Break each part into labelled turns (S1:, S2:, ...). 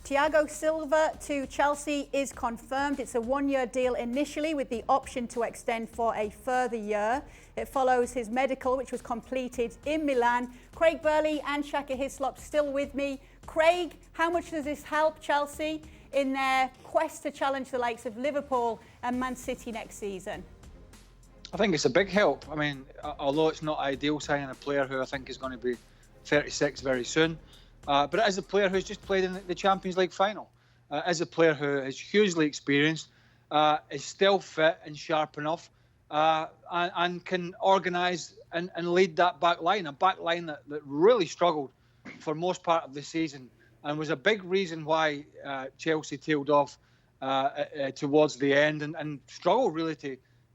S1: Thiago Silva to Chelsea is confirmed. It's a one-year deal initially with the option to extend for a further year. It follows his medical, which was completed in Milan. Craig Burley and Shaka Hislop still with me. Craig, how much does this help Chelsea in their quest to challenge the likes of Liverpool and Man City next season?
S2: I think it's a big help. I mean, although it's not ideal signing a player who I think is going to be 36 very soon, but as a player who's just played in the Champions League final, as a player who is hugely experienced, is still fit and sharp enough, and can organise and lead that back line, a back line that really struggled for most part of the season and was a big reason why Chelsea tailed off towards the end and struggled really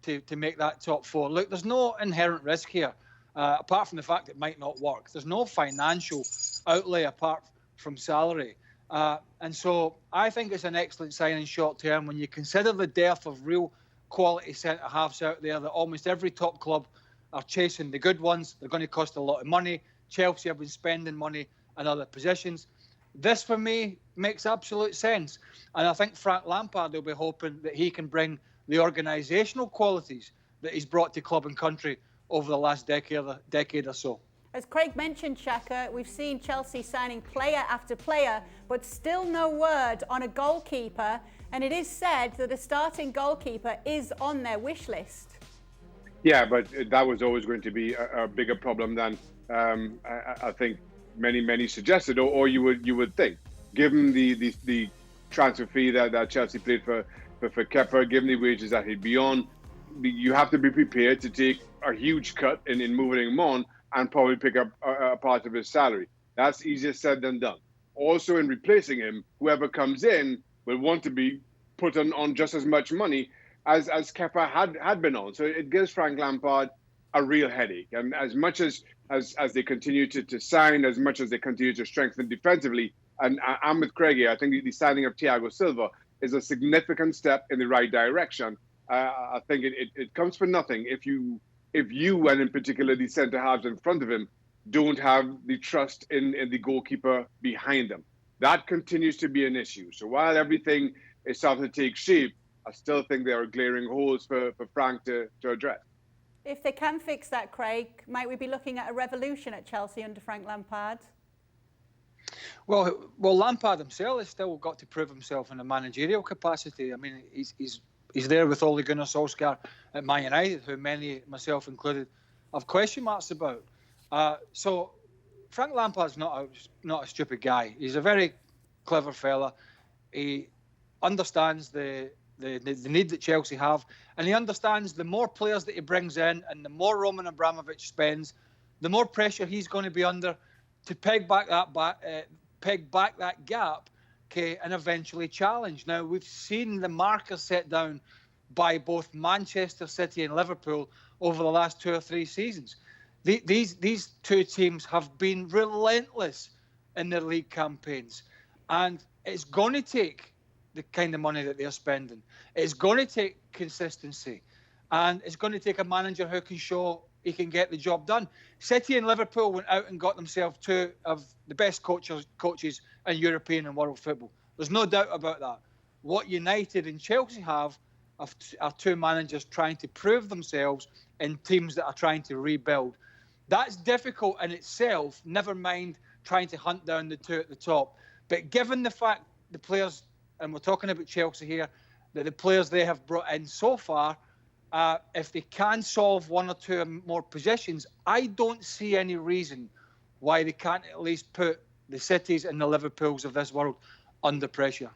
S2: to make that top four. Look, there's no inherent risk here, apart from the fact it might not work. There's no financial outlay apart from salary. And so I think it's an excellent signing short term when you consider the dearth of real quality centre-halves out there, that almost every top club are chasing the good ones. They're going to cost a lot of money. Chelsea have been spending money in other positions. This, for me, makes absolute sense. And I think Frank Lampard will be hoping that he can bring the organisational qualities that he's brought to club and country over the last decade or so.
S1: As Craig mentioned, Shaka, we've seen Chelsea signing player after player, but still no word on a goalkeeper. And it is said that a starting goalkeeper is on their wish list.
S3: Yeah, but that was always going to be a bigger problem than I think many suggested, or you would think, given the transfer fee that Chelsea paid for Kepa, given the wages that he'd be on, you have to be prepared to take a huge cut in moving him on and probably pick up a part of his salary. That's easier said than done. Also, in replacing him, whoever comes in will want to be put on just as much money as Kepa had been on. So it gives Frank Lampard a real headache. And as much as they continue to sign, as much as they continue to strengthen defensively, and I'm with Craig here, I think the signing of Thiago Silva is a significant step in the right direction. I think it comes for nothing if you and in particular the centre-halves in front of him don't have the trust in the goalkeeper behind them. That continues to be an issue. So while everything is starting to take shape, I still think there are glaring holes for Frank to address.
S1: If they can fix that, Craig, might we be looking at a revolution at Chelsea under Frank Lampard?
S2: Well, Lampard himself has still got to prove himself in a managerial capacity. I mean, he's there with Ole Gunnar Solskjaer at Man United, who many, myself included, have question marks about. So Frank Lampard's not a stupid guy. He's a very clever fella. He understands the need that Chelsea have, and he understands the more players that he brings in and the more Roman Abramovich spends, the more pressure he's going to be under to peg back that gap, okay, and eventually challenge. Now, we've seen the markers set down by both Manchester City and Liverpool over the last 2 or 3 seasons. These two teams have been relentless in their league campaigns, and it's going to take the kind of money that they're spending. It's going to take consistency, and it's going to take a manager who can show he can get the job done. City and Liverpool went out and got themselves 2 of the best coaches in European and world football. There's no doubt about that. What United and Chelsea have are 2 managers trying to prove themselves in teams that are trying to rebuild. That's difficult in itself, never mind trying to hunt down the 2 at the top. But given the fact the players, and we're talking about Chelsea here, that the players they have brought in so far, if they can solve 1 or 2 more positions, I don't see any reason why they can't at least put the Cities and the Liverpools of this world under pressure.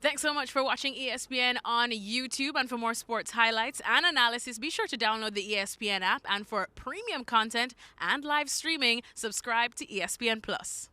S4: Thanks so much for watching ESPN on YouTube. And for more sports highlights and analysis, be sure to download the ESPN app. And for premium content and live streaming, subscribe to ESPN Plus.